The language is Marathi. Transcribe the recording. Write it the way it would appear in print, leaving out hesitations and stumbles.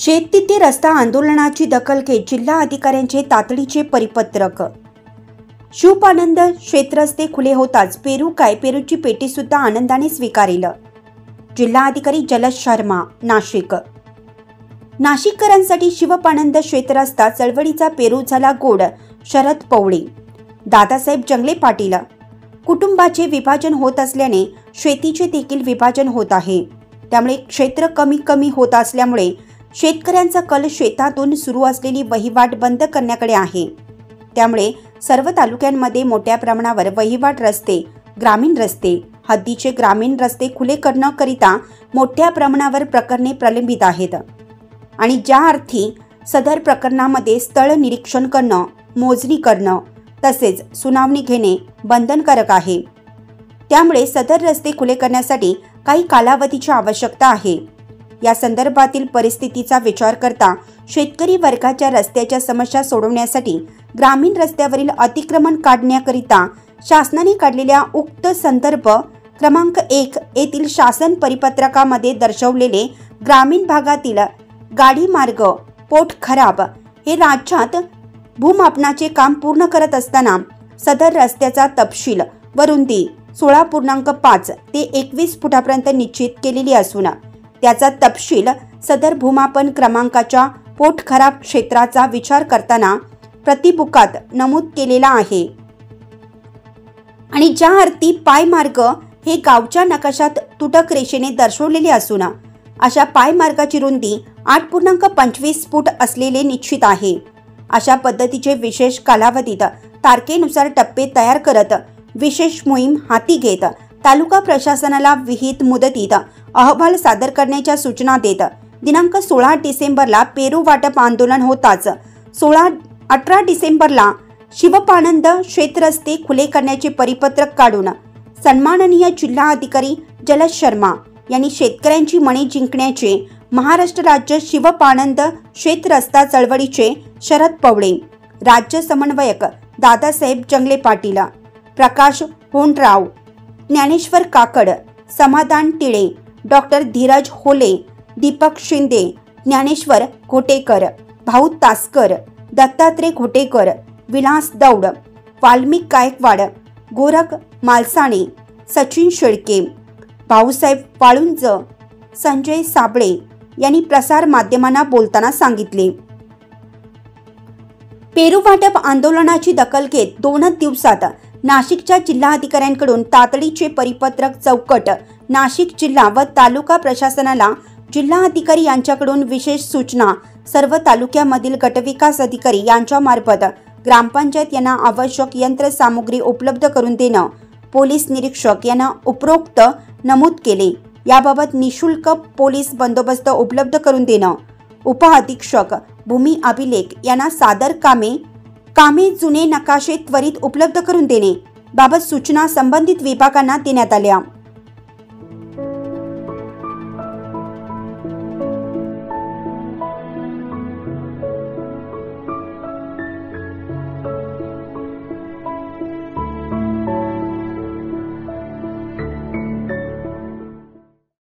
शेततिथे रस्ता आंदोलनाची दखल घेत जिल्हा अधिकाऱ्यांचे तातडीचे परिपत्रक। शुभानंद शेतरस्ते खुले होताच पेरू काय पेरूची पेटी सुद्धा आनंदाने स्वीकारेल। जिल्हा अधिकारी जलज शर्मा, नाशिक। नाशिककरांसाठी शिवपानंद शेतरस्ता चळवळीचा पेरू झाला गोड। शरद पवळे, दादासाहेब जंगले पाटील। कुटुंबाचे विभाजन होत असल्याने शेतीचे देखील विभाजन होत आहे। त्यामुळे क्षेत्र कमी होत असल्यामुळे शेतकऱ्यांचा कल शेतातून सुरू असलेली वहिवाट बंद करण्याकडे आहे। त्यामुळे सर्व तालुक्यांमध्ये मोठ्या प्रमाणावर वहिवाट रस्ते, ग्रामीण रस्ते, हद्दीचे ग्रामीण रस्ते खुले करण्याकरिता मोठ्या प्रमाणावर प्रकरणे प्रलंबित आहेत आणि ज्या अर्थी सदर प्रकरणामध्ये स्थळ निरीक्षण करणं, मोजणी करणं तसेच सुनावणी घेणे बंधनकारक आहे। त्यामुळे सदर रस्ते खुले करण्यासाठी काही कालावधीची आवश्यकता आहे। या संदर्भातील परिस्थितीचा विचार करता शेतकरी वर्गाच्या रस्त्याच्या समस्या सोडवण्यासाठी ग्रामीण रस्त्यावरील अतिक्रमण काढण्याकरिता शासनाने काढलेल्या उक्त संदर्भ क्रमांक 1 येथील शासन परिपत्रकामध्ये दर्शवलेले ग्रामीण भागातील गाडी मार्ग पोट खराब हे राज्यात भूमापनाचे काम पूर्ण करत असताना सदर रस्त्याचा तपशील व रुंदी 16.5 ते 21 फुटापर्यंत निश्चित केलेली असून त्याचा तपशील सदर भूमापन क्रमांकाच्या पोट खराब क्षेत्राचा विचार करताना प्रतिबुकात नमूद केलेला आहे आणि ज्या अर्थी पायमार्ग हे गावच्या नकाशात तुटक रेषेने दर्शवलेले असून अशा पायमार्गाची रुंदी 8.25 फूट असलेले निश्चित आहे। अशा पद्धतीचे विशेष कालावधीत तारखेनुसार टप्पे तयार करत विशेष मोहीम हाती घेत तालुका प्रशासनाला विहित मुदतीत अहवाल सादर करण्याच्या सूचना देत दिनांक 16 डिसेंबरला पेरू वाटप आंदोलन होताच 18 डिसेंबरला शिवपानंद शेतरस्ते खुले करण्याचे परिपत्रक काढून सन्माननीय जिल्हा अधिकारी जलज शर्मा यांनी शेतकऱ्यांची मने जिंकण्याचे महाराष्ट्र राज्य शिवपानंद शेतरस्ता चळवळीचे शरद पवळे, राज्य समन्वयक दादासाहेब जंगले पाटील, प्रकाश होंडराव, ज्ञानेश्वर काकड, समाधान तिळे, डॉक्टर धीरज होले, दीपक शिंदे, ज्ञानेश्वर घोटेकर, भाऊ तासकर, दत्तात्रय घोटेकर, विलास दौड, वाल्मिक गायकवाड, गोरख मालसाणे, सचिन शेळके, भाऊसाहेब वाळुंज, संजय साबळे यांनी प्रसार माध्यमांना बोलताना सांगितले। पेरू वाटप आंदोलनाची दखल घेत 2 दिवसात नाशिकच्या जिल्हाधिकाऱ्यांकडून तातडीचे परिपत्रक चौकट नाशिक जिल्हा व तालुका प्रशासनाला जिल्हाधिकारी यांच्याकडून विशेष सूचना सर्व तालुक्यामधील गटविकास अधिकारी यांच्यामार्फत ग्रामपंचायत यांना आवश्यक यंत्रसामुग्री उपलब्ध करून देणं, पोलीस निरीक्षक यांना उपरोक्त नमूद केले। याबाबत निशुल्क पोलीस बंदोबस्त उपलब्ध करून देणं, उपअधीक्षक भूमी अभिलेख यांना सादर कामे जुने नकाशे त्वरित उपलब्ध करून देणे बाबत सूचना संबंधित विभागांना देण्यात आल्या।